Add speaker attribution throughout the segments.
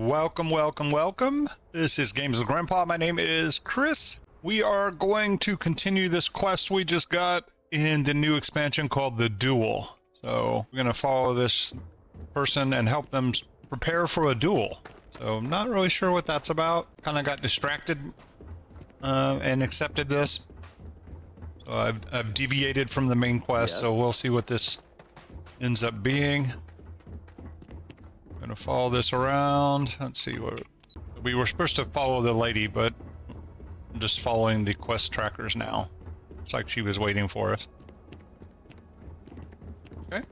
Speaker 1: Welcome, welcome, welcome. This is Games with Grandpa. My name is Chris. We are going to continue this quest we just got in the new expansion called the Duel. So we're going to follow this person and help them prepare for a duel. So I'm not really sure what that's about. Kind of got distracted and accepted this. So I've deviated from the main quest,
Speaker 2: Yes.
Speaker 1: so we'll see what this ends up being. Gonna follow this around. Let's see what we were supposed to follow the lady, but I'm just following the quest trackers now. It's like she was waiting for us. Okay.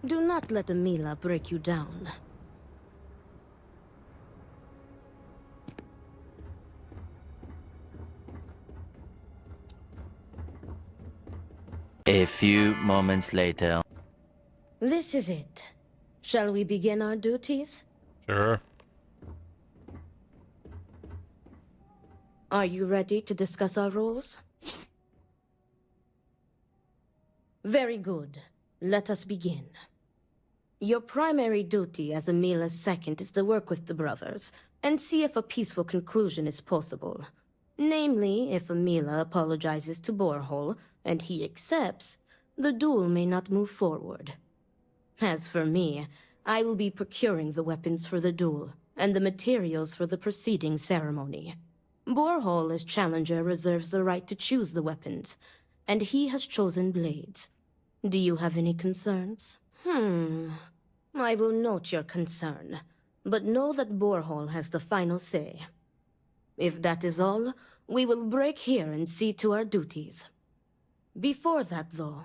Speaker 3: Do not let Amila break you down.
Speaker 2: A few moments later.
Speaker 3: This is it. Shall we begin our duties?
Speaker 1: Sure.
Speaker 3: Are you ready to discuss our roles? Very good. Let us begin. Your primary duty as Amila's second is to work with the brothers and see if a peaceful conclusion is possible. Namely, if Amila apologizes to Borehole and he accepts, the duel may not move forward. As for me, I will be procuring the weapons for the duel and the materials for the preceding ceremony. Borehole as challenger reserves the right to choose the weapons, and he has chosen blades. Do you have any concerns? I will note your concern, but know that Borehole has the final say. If that is all, we will break here and see to our duties. Before that, though,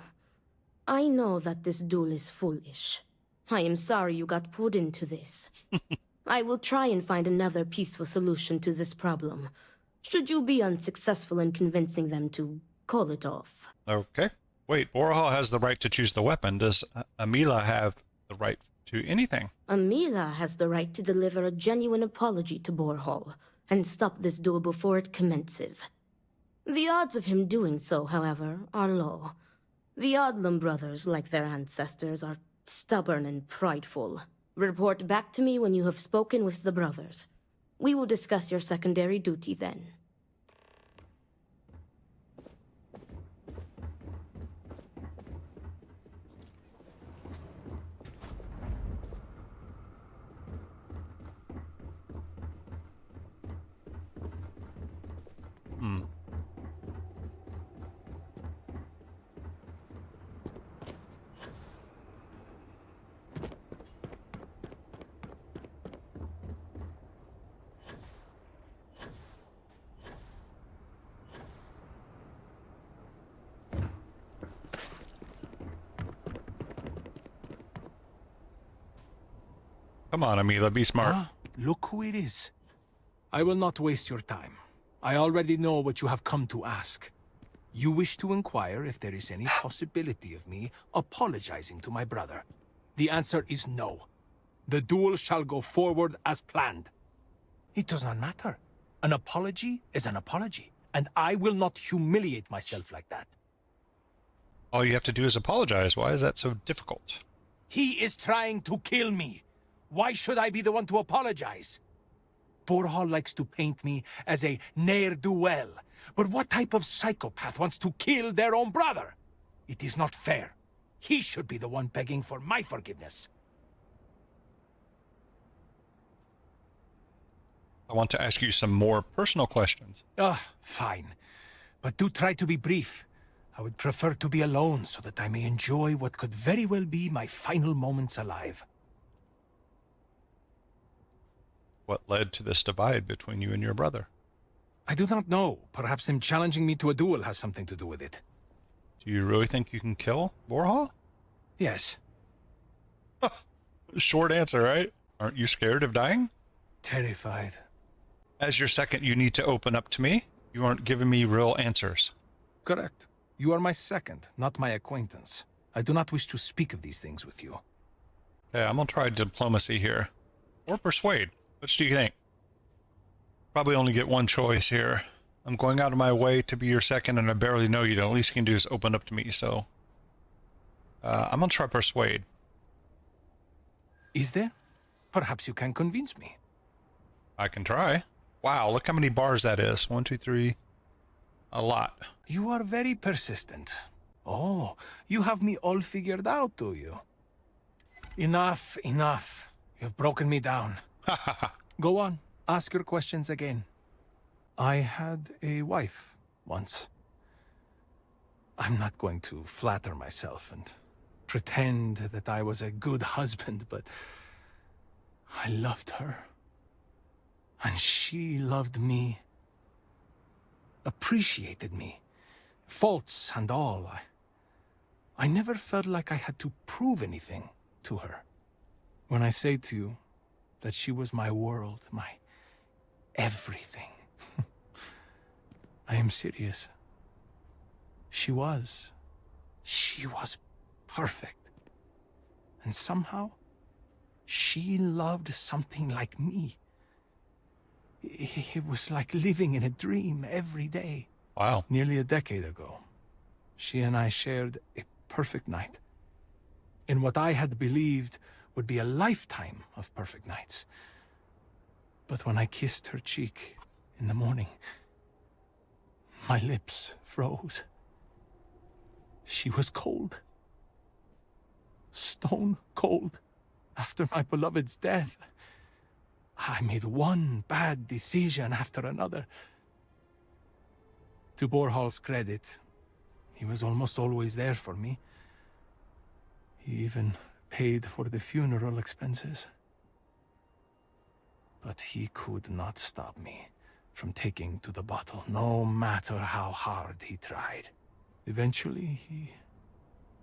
Speaker 3: I know that this duel is foolish. I am sorry you got pulled into this. I will try and find another peaceful solution to this problem, should you be unsuccessful in convincing them to call it off.
Speaker 1: Okay. Wait, Borehall has the right to choose the weapon. Does Amila have the right to anything?
Speaker 3: Amila has the right to deliver a genuine apology to Borehall and stop this duel before it commences. The odds of him doing so, however, are low. The Odlum brothers, like their ancestors, are stubborn and prideful. Report back to me when you have spoken with the brothers. We will discuss your secondary duty then.
Speaker 1: Come on, Amila, be smart.
Speaker 4: Ah, look who it is. I will not waste your time. I already know what you have come to ask. You wish to inquire if there is any possibility of me apologizing to my brother. The answer is no. The duel shall go forward as planned. It does not matter. An apology is an apology, and I will not humiliate myself like that.
Speaker 1: All you have to do is apologize. Why is that so difficult?
Speaker 4: He is trying to kill me. Why should I be the one to apologize? Borehall likes to paint me as a ne'er-do-well. But what type of psychopath wants to kill their own brother? It is not fair. He should be the one begging for my forgiveness.
Speaker 1: I want to ask you some more personal questions.
Speaker 4: Fine. But do try to be brief. I would prefer to be alone so that I may enjoy what could very well be my final moments alive.
Speaker 1: What led to this divide between you and your brother?
Speaker 4: I do not know. Perhaps him challenging me to a duel has something to do with it.
Speaker 1: Do you really think you can kill Borehall?
Speaker 4: Yes.
Speaker 1: Short answer, right? Aren't you scared of dying?
Speaker 4: Terrified.
Speaker 1: As your second, you need to open up to me. You aren't giving me real answers.
Speaker 4: Correct. You are my second, not my acquaintance. I do not wish to speak of these things with you.
Speaker 1: Okay, I'm gonna try diplomacy here. Or persuade. Which do you think? Probably only get one choice here. I'm going out of my way to be your second, and I barely know you. The least you can do is open up to me, so I'm gonna try persuade.
Speaker 4: Is there? Perhaps you can convince me.
Speaker 1: I can try. Wow, look how many bars that is. 1, 2, 3. A lot.
Speaker 4: You are very persistent. Oh, you have me all figured out, do you? Enough, enough. You've broken me down. Go on, ask your questions again. I had a wife once. I'm not going to flatter myself and pretend that I was a good husband, but I loved her. And she loved me. Appreciated me. Faults and all. I never felt like I had to prove anything to her. When I say to you that she was my world, my everything, I am serious. She was perfect. And somehow, she loved something like me. It was like living in a dream every day.
Speaker 1: Wow.
Speaker 4: Nearly a decade ago, she and I shared a perfect night. In what I had believed would be a lifetime of perfect nights. But when I kissed her cheek in the morning, my lips froze. She was cold. Stone cold. After my beloved's death, I made one bad decision after another. To Borhal's credit, he was almost always there for me. He even paid for the funeral expenses. But he could not stop me from taking to the bottle, no matter how hard he tried. Eventually, he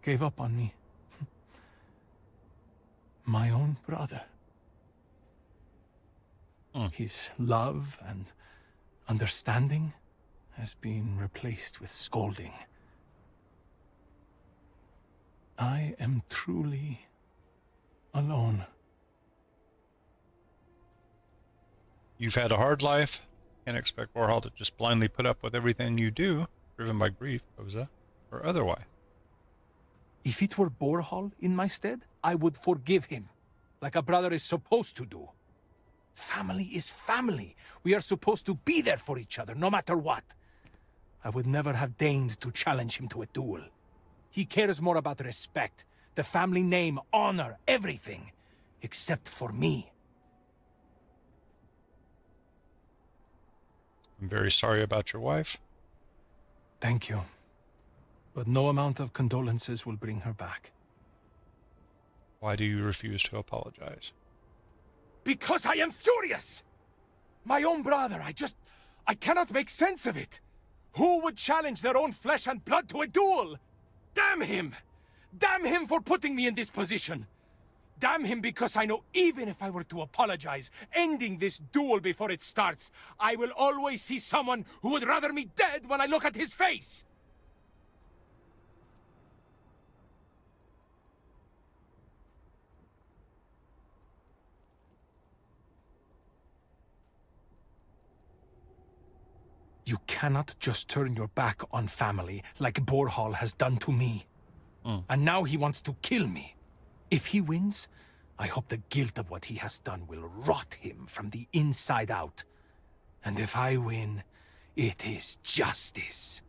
Speaker 4: gave up on me. My own brother. His love and understanding has been replaced with scolding. I am truly alone.
Speaker 1: You've had a hard life. Can't expect Warhol to just blindly put up with everything you do, driven by grief, what was that? Or otherwise.
Speaker 4: If it were Borhal in my stead, I would forgive him, like a brother is supposed to do. Family is family. We are supposed to be there for each other, no matter what. I would never have deigned to challenge him to a duel. He cares more about respect, the family name, honor, everything, except for me.
Speaker 1: I'm very sorry about your wife.
Speaker 4: Thank you. But no amount of condolences will bring her back.
Speaker 1: Why do you refuse to apologize?
Speaker 4: Because I am furious! My own brother, I cannot make sense of it. Who would challenge their own flesh and blood to a duel? Damn him! Damn him for putting me in this position! Damn him because I know even if I were to apologize, ending this duel before it starts, I will always see someone who would rather me dead when I look at his face! You cannot just turn your back on family like Borhal has done to me. And now he wants to kill me. If he wins, I hope the guilt of what he has done will rot him from the inside out. And if I win, it is justice.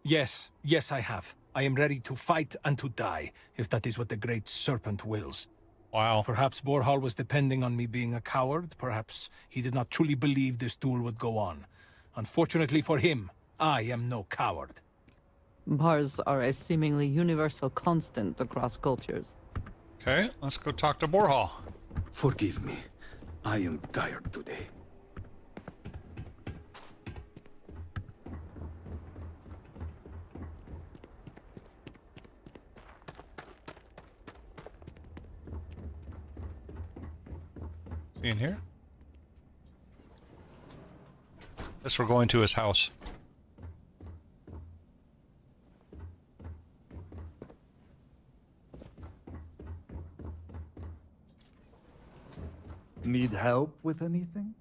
Speaker 4: Yes, I have. I am ready to fight and to die, if that is what the Great Serpent wills.
Speaker 1: Wow.
Speaker 4: Perhaps Borhal was depending on me being a coward. Perhaps he did not truly believe this duel would go on. Unfortunately for him, I am no coward.
Speaker 5: Bars are a seemingly universal constant across cultures.
Speaker 1: Okay, let's go talk to Borhal.
Speaker 6: Forgive me. I am tired today.
Speaker 1: Is he in here? Guess we're going to his house.
Speaker 6: Need help with anything?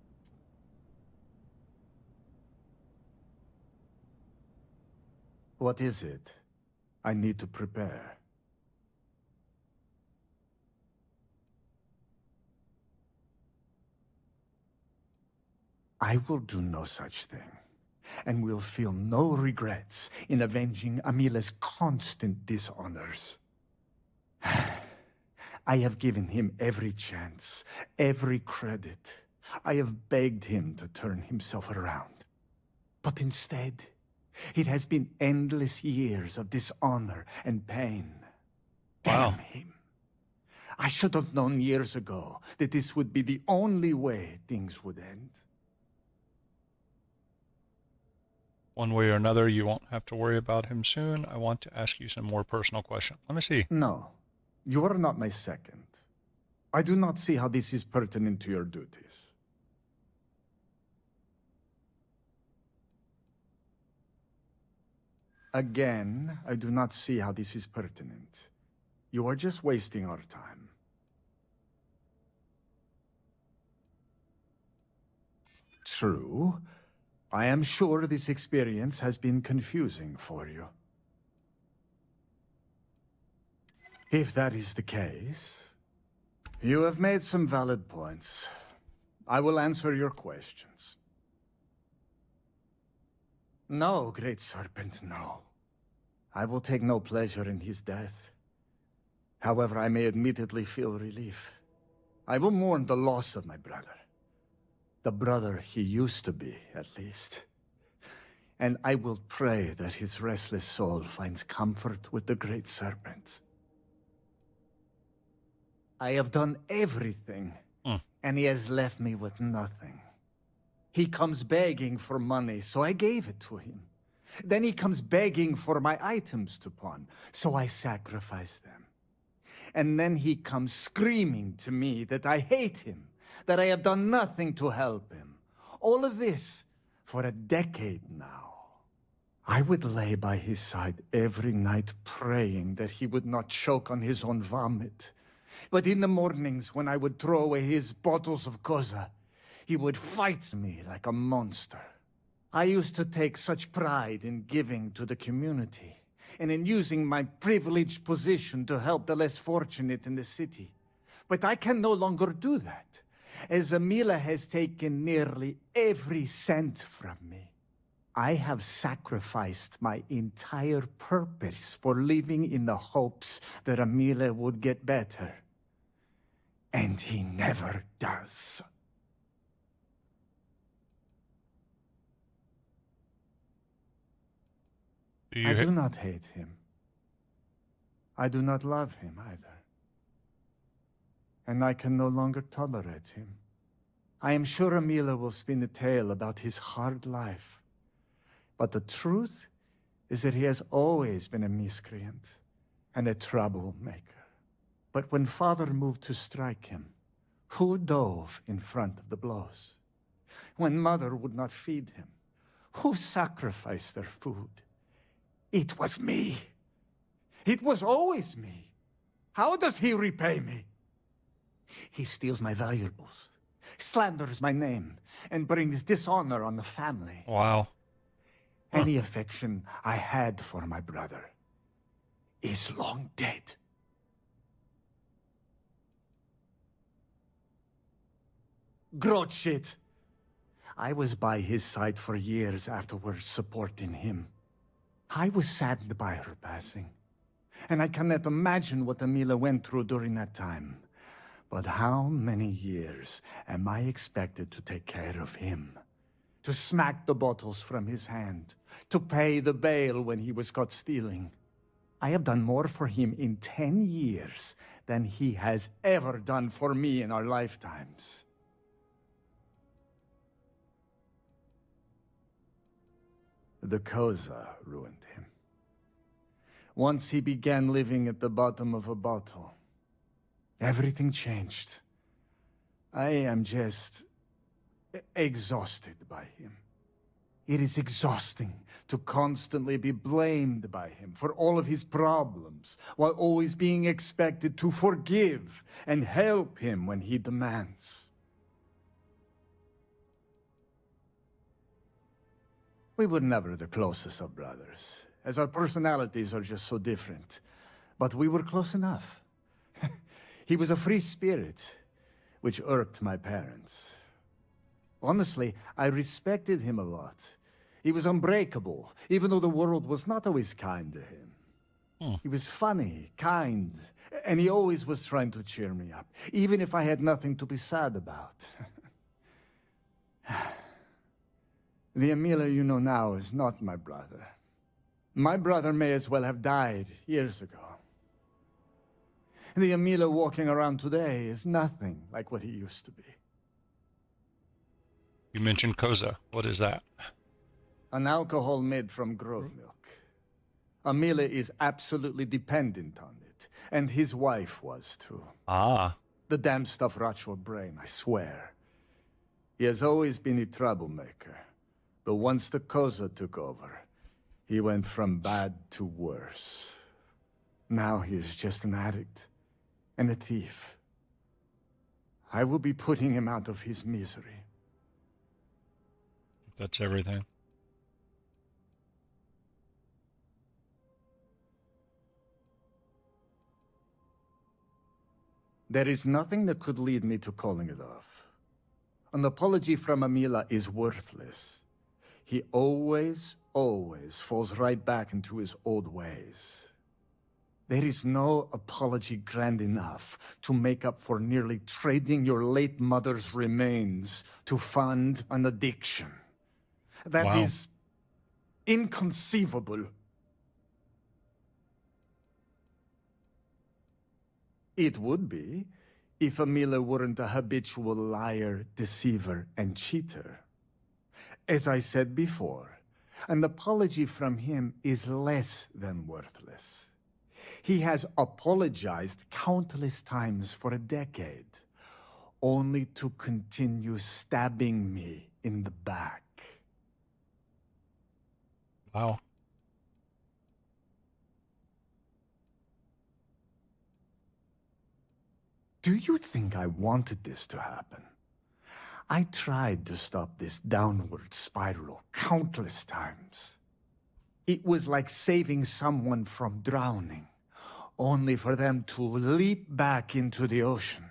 Speaker 6: What is it? I need to prepare. I will do no such thing, and will feel no regrets in avenging Amila's constant dishonors. I have given him every chance, every credit. I have begged him to turn himself around. But instead, it has been endless years of dishonor and pain.
Speaker 1: Wow.
Speaker 6: Damn him. I should have known years ago that this would be the only way things would end.
Speaker 1: One way or another, you won't have to worry about him soon. I want to ask you some more personal questions. Let me see.
Speaker 6: No, you are not my second. I do not see how this is pertinent to your duties. Again, I do not see how this is pertinent. You are just wasting our time. True. I am sure this experience has been confusing for you. If that is the case, you have made some valid points. I will answer your questions. No, Great Serpent, no. I will take no pleasure in his death. However, I may admittedly feel relief. I will mourn the loss of my brother. The brother he used to be, at least. And I will pray that his restless soul finds comfort with the Great Serpent. I have done everything, and he has left me with nothing. He comes begging for money, so I gave it to him. Then he comes begging for my items to pawn, so I sacrifice them. And then he comes screaming to me that I hate him, that I have done nothing to help him. All of this for a decade now. I would lay by his side every night praying that he would not choke on his own vomit. But in the mornings when I would throw away his bottles of koza, he would fight me like a monster. I used to take such pride in giving to the community, and in using my privileged position to help the less fortunate in the city. But I can no longer do that, as Amila has taken nearly every cent from me. I have sacrificed my entire purpose for living in the hopes that Amila would get better. And he never does. I do not hate him. I do not love him either. And I can no longer tolerate him. I am sure Amila will spin a tale about his hard life. But the truth is that he has always been a miscreant and a troublemaker. But when Father moved to strike him, who dove in front of the blows? When Mother would not feed him, who sacrificed their food? It was me. It was always me. How does he repay me? He steals my valuables, slanders my name, and brings dishonor on the family.
Speaker 1: Wow.
Speaker 6: Any affection I had for my brother is long dead. Grot shit. I was by his side for years afterwards, supporting him. I was saddened by her passing, and I cannot imagine what Amila went through during that time. But how many years am I expected to take care of him? To smack the bottles from his hand, to pay the bail when he was caught stealing. I have done more for him in 10 years than he has ever done for me in our lifetimes. The Koza ruined him. Once he began living at the bottom of a bottle, everything changed. I am just exhausted by him. It is exhausting to constantly be blamed by him for all of his problems, while always being expected to forgive and help him when he demands. We were never the closest of brothers. as our personalities are just so different. But we were close enough. He was a free spirit, which irked my parents. Honestly, I respected him a lot. He was unbreakable, even though the world was not always kind to him. He was funny, kind, and he always was trying to cheer me up, even if I had nothing to be sad about. The Emila you know now is not my brother. My brother may as well have died years ago. The Emila walking around today is nothing like what he used to be.
Speaker 1: You mentioned Koza. What is that?
Speaker 6: An alcohol made from grove milk. Emila is absolutely dependent on it, and his wife was too.
Speaker 1: Ah.
Speaker 6: The damn stuff rots your brain, I swear. He has always been a troublemaker, but once the Koza took over, he went from bad to worse. Now he is just an addict and a thief. I will be putting him out of his misery.
Speaker 1: That's everything.
Speaker 6: There is nothing that could lead me to calling it off. An apology from Emila is worthless. He always falls right back into his old ways. There is no apology grand enough to make up for nearly trading your late mother's remains to fund an addiction. That is inconceivable. It would be, if Emila weren't a habitual liar, deceiver, and cheater. As I said before, an apology from him is less than worthless. He has apologized countless times for a decade, only to continue stabbing me in the back.
Speaker 1: Wow.
Speaker 6: Do you think I wanted this to happen? I tried to stop this downward spiral countless times. It was like saving someone from drowning, only for them to leap back into the ocean.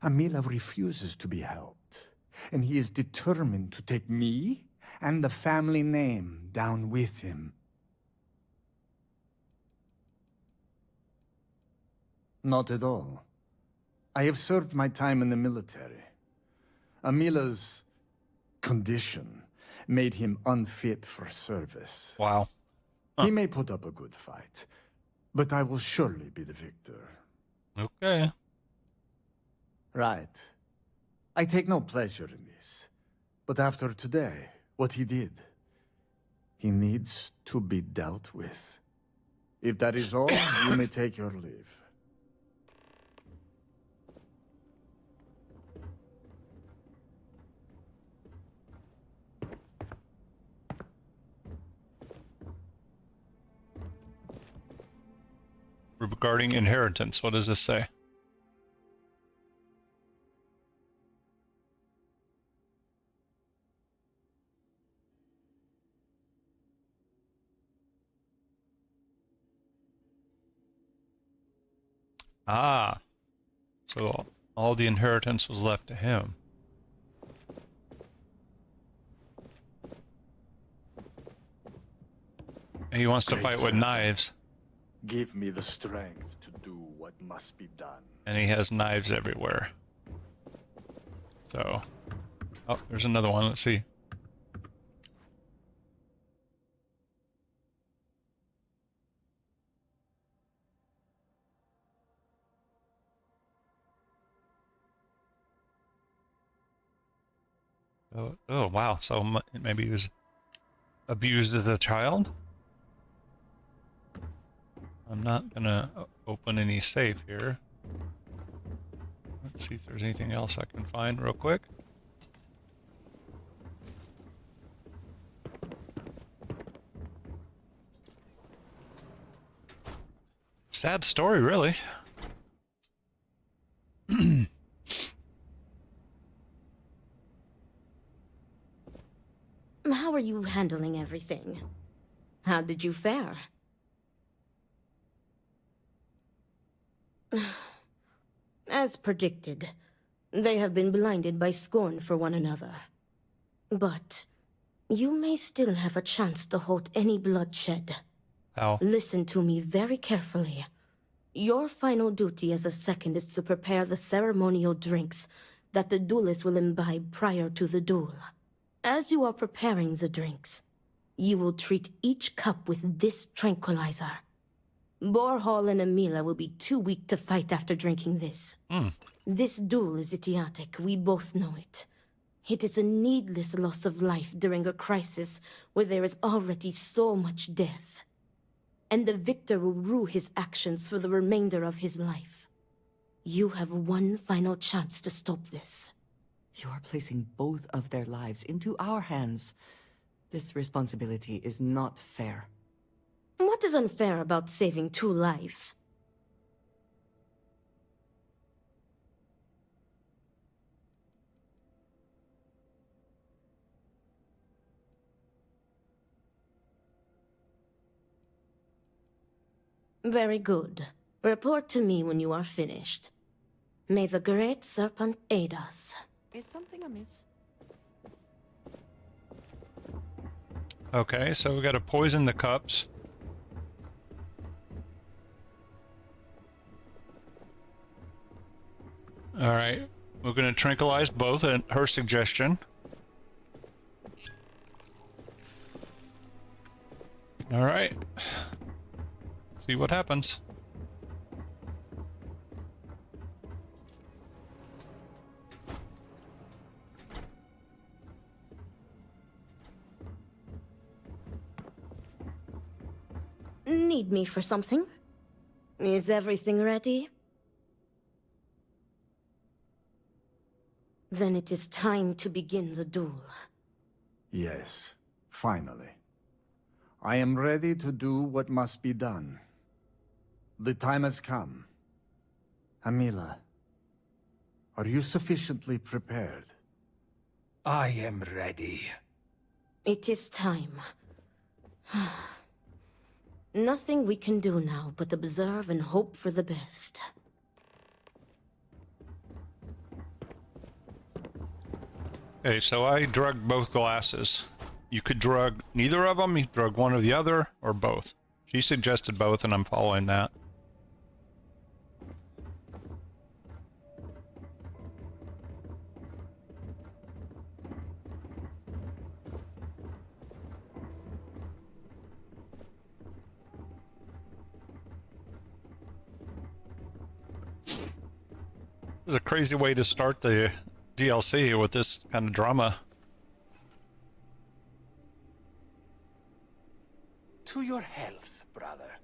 Speaker 6: Emila refuses to be helped, and he is determined to take me and the family name down with him. Not at all. I have served my time in the military. Emila's condition made him unfit for service.
Speaker 1: Wow.
Speaker 6: He may put up a good fight, but I will surely be the victor.
Speaker 1: Okay.
Speaker 6: Right. I take no pleasure in this. But after today, what he did, he needs to be dealt with. If that is all, you may take your leave.
Speaker 1: Regarding inheritance, what does this say? Ah, so all the inheritance was left to him. And he wants to
Speaker 6: Great
Speaker 1: fight with
Speaker 6: servant.
Speaker 1: knives,
Speaker 6: Give me the strength to do what must be done.
Speaker 1: and he has knives everywhere. So, oh, there's another one. Let's see. Oh wow, so maybe he was abused as a child? I'm not gonna open any safe here. Let's see if there's anything else I can find real quick. Sad story, really.
Speaker 3: How are you handling everything? How did you fare? As predicted, they have been blinded by scorn for one another. But you may still have a chance to halt any bloodshed.
Speaker 1: How?
Speaker 3: Listen to me very carefully. Your final duty as a second is to prepare the ceremonial drinks that the duelist will imbibe prior to the duel. As you are preparing the drinks, you will treat each cup with this tranquilizer. Borhall and Amila will be too weak to fight after drinking this. This duel is idiotic, we both know it. It is a needless loss of life during a crisis where there is already so much death. And the victor will rue his actions for the remainder of his life. You have one final chance to stop this.
Speaker 7: You are placing both of their lives into our hands. This responsibility is not fair.
Speaker 3: What is unfair about saving 2 lives? Very good. Report to me when you are finished. May the great serpent aid us.
Speaker 7: Is something amiss?
Speaker 1: Okay, so we gotta poison the cups. Alright, we're gonna tranquilize both at her suggestion. Alright. See what happens.
Speaker 3: Need me for something? Is everything ready? Then it is time to begin the duel.
Speaker 6: Yes, finally. I am ready to do what must be done. The time has come. Amila, are you sufficiently prepared?
Speaker 4: I am ready.
Speaker 3: It is time. Nothing we can do now but observe and hope for the best.
Speaker 1: Okay, so I drugged both glasses. You could drug neither of them, you could drug one or the other, or both. She suggested both, and I'm following that. This is a crazy way to start the DLC with this kind of drama.
Speaker 4: To your health, brother.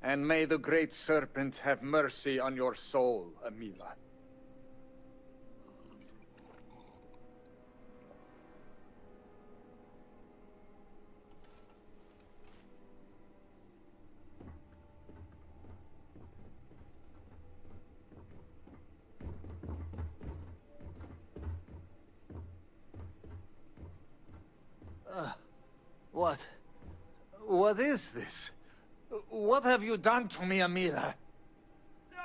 Speaker 6: And may the great serpent have mercy on your soul, Amila. What is this? What have you done to me, Amila?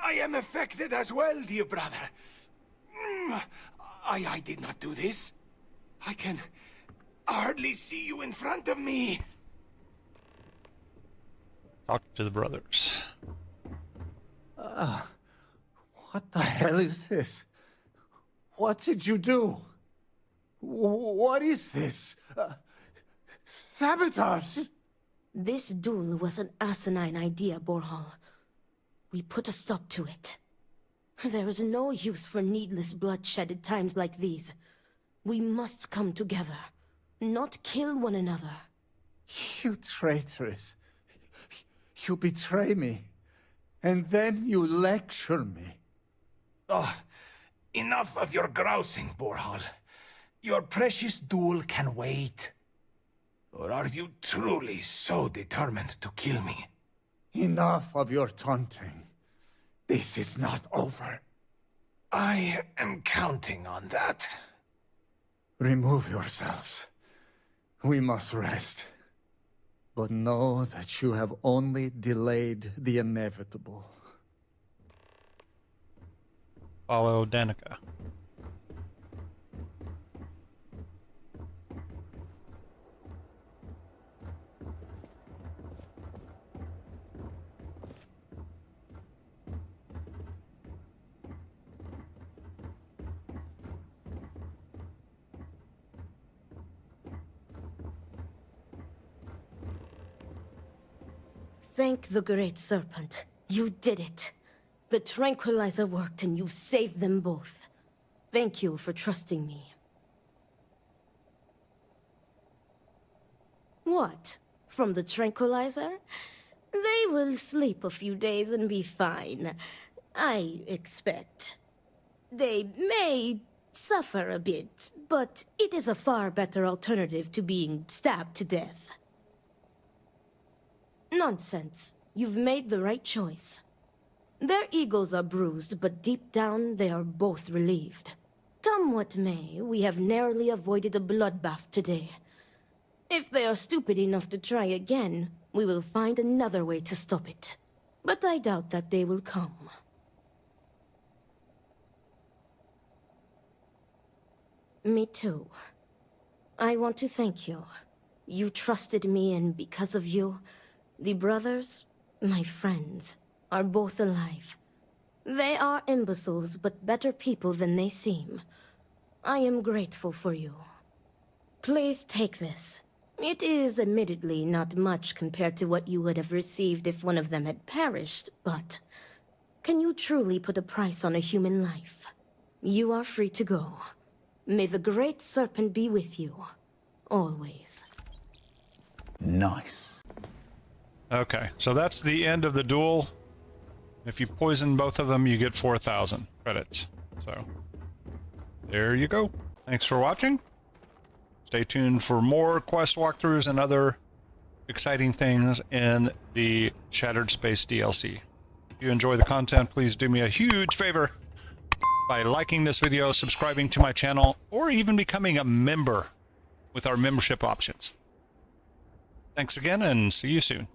Speaker 4: I am affected as well, dear brother. I did not do this. I can hardly see you in front of me.
Speaker 1: Talk to the brothers.
Speaker 6: What the hell is this? What did you do? What is this? Sabotage?
Speaker 3: This duel was an asinine idea, Borhall. We put a stop to it. There is no use for needless bloodshed at times like these. We must come together, not kill one another.
Speaker 6: You traitoress. You betray me. And then you lecture me.
Speaker 4: Oh, enough of your grousing, Borhall. Your precious duel can wait. Or are you truly so determined to kill me?
Speaker 6: Enough of your taunting. This is not over.
Speaker 4: I am counting on that.
Speaker 6: Remove yourselves. We must rest. But know that you have only delayed the inevitable.
Speaker 1: Follow Danica.
Speaker 3: Thank the Great Serpent. You did it. The tranquilizer worked and you saved them both. Thank you for trusting me. What? From the tranquilizer? They will sleep a few days and be fine. I expect. They may suffer a bit, but it is a far better alternative to being stabbed to death. Nonsense. You've made the right choice. Their egos are bruised, but deep down they are both relieved. Come what may, we have narrowly avoided a bloodbath today. If they are stupid enough to try again, we will find another way to stop it. But I doubt that day will come. Me too. I want to thank you. You trusted me, and because of you, the brothers, my friends, are both alive. They are imbeciles, but better people than they seem. I am grateful for you. Please take this. It is admittedly not much compared to what you would have received if one of them had perished, but can you truly put a price on a human life? You are free to go. May the Great Serpent be with you. Always.
Speaker 6: Nice.
Speaker 1: Okay, so that's the end of the duel. If you poison both of them, you get 4,000 credits. So, there you go. Thanks for watching. Stay tuned for more quest walkthroughs and other exciting things in the Shattered Space DLC. If you enjoy the content, please do me a huge favor by liking this video, subscribing to my channel, or even becoming a member with our membership options. Thanks again, and see you soon.